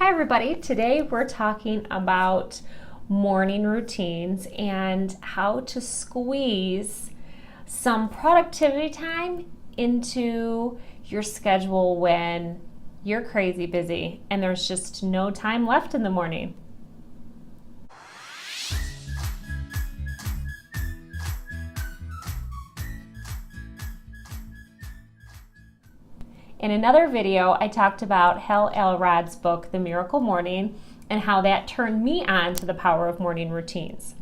Hi everybody, today we're talking about morning routines and how to squeeze some productivity time into your schedule when you're crazy busy and there's just no time left in the morning. In another video, I talked about Hal Elrod's book, The Miracle Morning, and how that turned me on to the power of morning routines.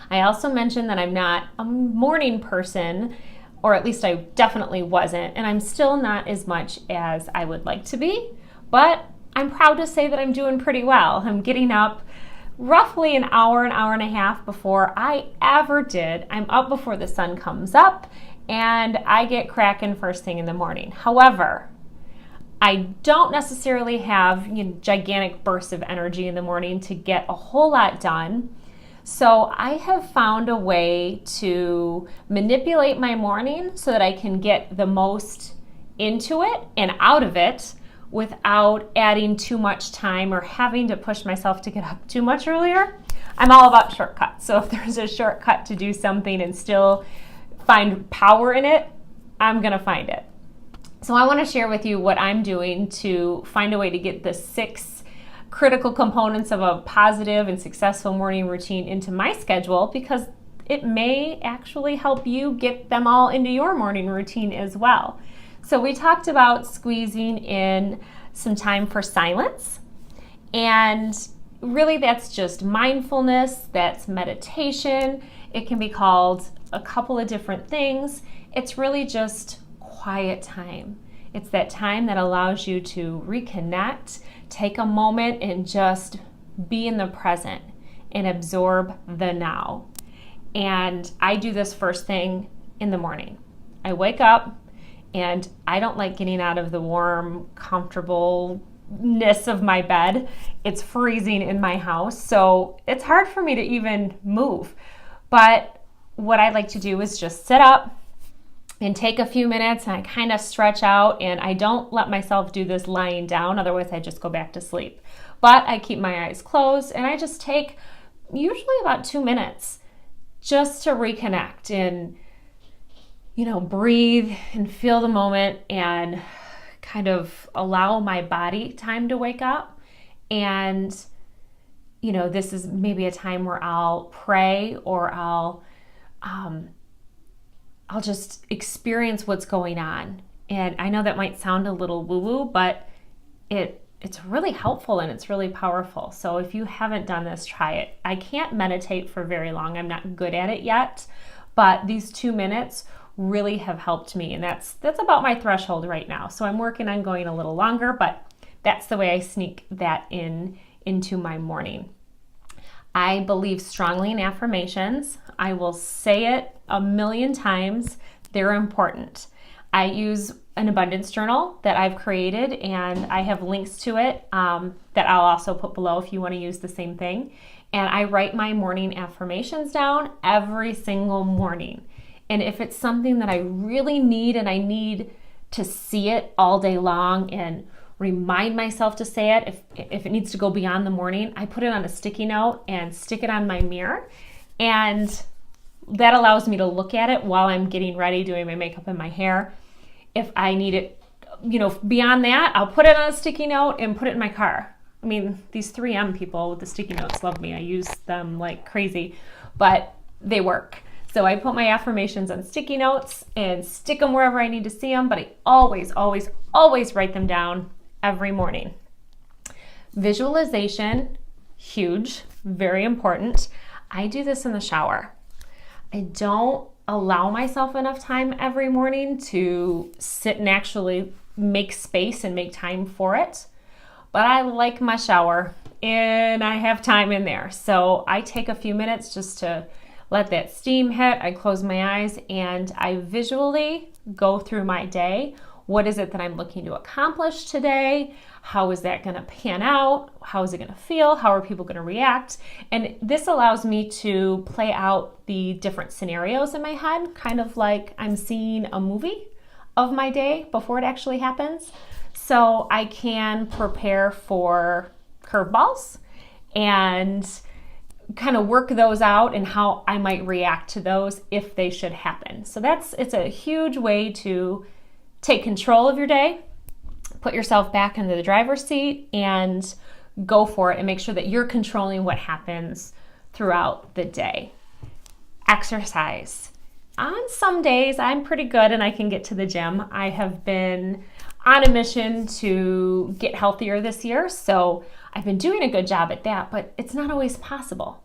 I also mentioned that I'm not a morning person, or at least I definitely wasn't, and I'm still not as much as I would like to be, but I'm proud to say that I'm doing pretty well. I'm getting up roughly an hour and a half before I ever did. I'm up before the sun comes up, and I get cracking first thing in the morning. However, I don't necessarily have gigantic bursts of energy in the morning to get a whole lot done. So I have found a way to manipulate my morning so that I can get the most into it and out of it without adding too much time or having to push myself to get up too much earlier. I'm all about shortcuts. So if there's a shortcut to do something and still find power in it, I'm gonna find it. So I want to share with you what I'm doing to find a way to get the 6 critical components of a positive and successful morning routine into my schedule, because it may actually help you get them all into your morning routine as well. So we talked about squeezing in some time for silence, and really that's just mindfulness, that's meditation. It can be called a couple of different things. It's really just quiet time. It's that time that allows you to reconnect, take a moment and just be in the present and absorb the now. And I do this first thing in the morning. I wake up and I don't like getting out of the warm, comfortableness of my bed. It's freezing in my house, so it's hard for me to even move. But what I like to do is just sit up and take a few minutes, and I kind of stretch out, and I don't let myself do this lying down, otherwise I just go back to sleep. But I keep my eyes closed, and I just take usually about 2 minutes just to reconnect and breathe and feel the moment and kind of allow my body time to wake up. And this is maybe a time where I'll pray, or I'll just experience what's going on. And I know that might sound a little woo-woo, but it's really helpful and it's really powerful. So if you haven't done this, try it. I can't meditate for very long. I'm not good at it yet, but these 2 minutes really have helped me. And that's about my threshold right now. So I'm working on going a little longer, but that's the way I sneak that into my morning. I believe strongly in affirmations. I will say it a million times. They're important. I use an abundance journal that I've created, and I have links to it that I'll also put below if you want to use the same thing. And I write my morning affirmations down every single morning. And if it's something that I really need and I need to see it all day long and remind myself to say it, if it needs to go beyond the morning, I put it on a sticky note and stick it on my mirror. And that allows me to look at it while I'm getting ready, doing my makeup and my hair. If I need it, beyond that, I'll put it on a sticky note and put it in my car. I mean, these 3M people with the sticky notes love me. I use them like crazy, but they work. So I put my affirmations on sticky notes and stick them wherever I need to see them, but I always, always, always write them down every morning. Visualization, huge, very important. I do this in the shower. I don't allow myself enough time every morning to sit and actually make space and make time for it. But I like my shower and I have time in there. So I take a few minutes just to let that steam hit. I close my eyes and I visually go through my day. What is it that I'm looking to accomplish today? How is that going to pan out? How is it going to feel? How are people going to react? And this allows me to play out the different scenarios in my head, kind of like I'm seeing a movie of my day before it actually happens. so I can prepare for curveballs and kind of work those out and how I might react to those if they should happen. So it's a huge way to take control of your day, put yourself back into the driver's seat, and go for it and make sure that you're controlling what happens throughout the day. Exercise. On some days, I'm pretty good and I can get to the gym. I have been on a mission to get healthier this year, so I've been doing a good job at that, but it's not always possible.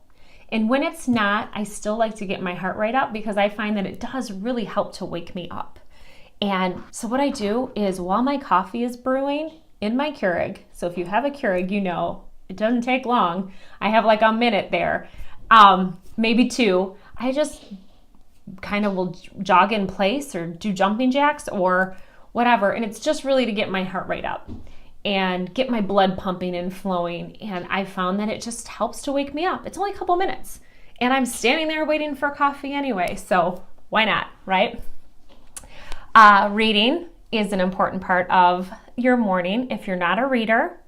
And when it's not, I still like to get my heart rate up because I find that it does really help to wake me up. And so what I do is while my coffee is brewing in my Keurig, so if you have a Keurig, you know, it doesn't take long. I have like a minute there, maybe two. I just kind of will jog in place or do jumping jacks or whatever. And it's just really to get my heart rate up and get my blood pumping and flowing. And I found that it just helps to wake me up. It's only a couple minutes and I'm standing there waiting for coffee anyway. So why not, right? Reading is an important part of your morning. If you're not a reader,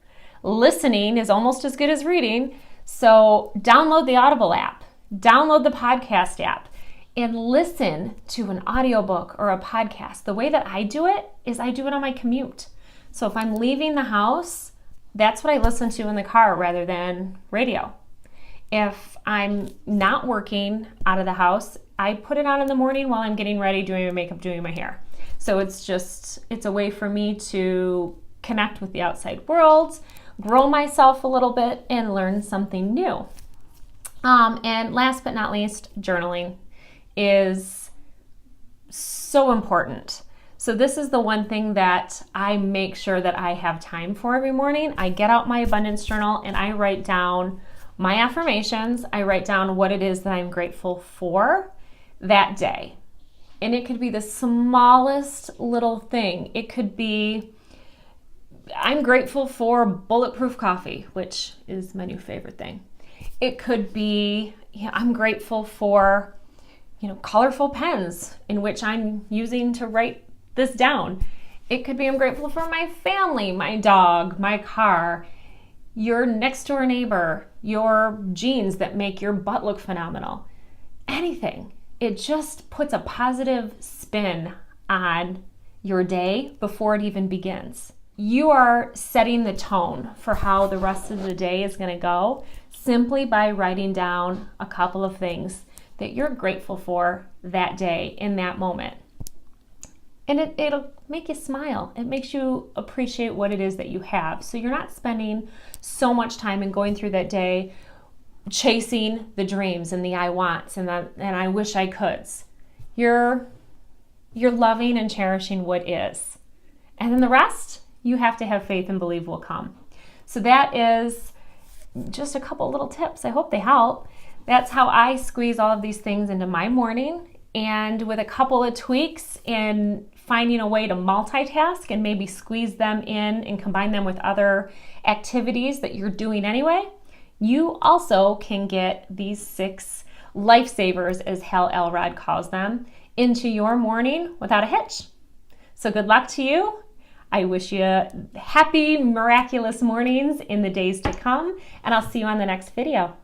listening is almost as good as reading. So download the Audible app, download the podcast app, and listen to an audiobook or a podcast. The way that I do it is I do it on my commute. So if I'm leaving the house, that's what I listen to in the car rather than radio. If I'm not working out of the house, I put it on in the morning while I'm getting ready, doing my makeup, doing my hair. So it's a way for me to connect with the outside world, grow myself a little bit, and learn something new. And last but not least, journaling is so important. So this is the one thing that I make sure that I have time for every morning. I get out my abundance journal and I write down my affirmations. I write down what it is that I'm grateful for that day. And it could be the smallest little thing. It could be, I'm grateful for bulletproof coffee, which is my new favorite thing. It could be, I'm grateful for, colorful pens in which I'm using to write this down. It could be, I'm grateful for my family, my dog, my car, your next door neighbor, your jeans that make your butt look phenomenal. Anything. It just puts a positive spin on your day before it even begins. You are setting the tone for how the rest of the day is going to go simply by writing down a couple of things that you're grateful for that day in that moment. And it'll make you smile. It makes you appreciate what it is that you have. So you're not spending so much time and going through that day chasing the dreams and the I wants and I wish I coulds. You're loving and cherishing what is. And then the rest, you have to have faith and believe will come. So that is just a couple little tips. I hope they help. That's how I squeeze all of these things into my morning. And with a couple of tweaks and finding a way to multitask and maybe squeeze them in and combine them with other activities that you're doing anyway, you also can get these 6 lifesavers, as Hal Elrod calls them, into your morning without a hitch. So good luck to you. I wish you happy, miraculous mornings in the days to come, and I'll see you on the next video.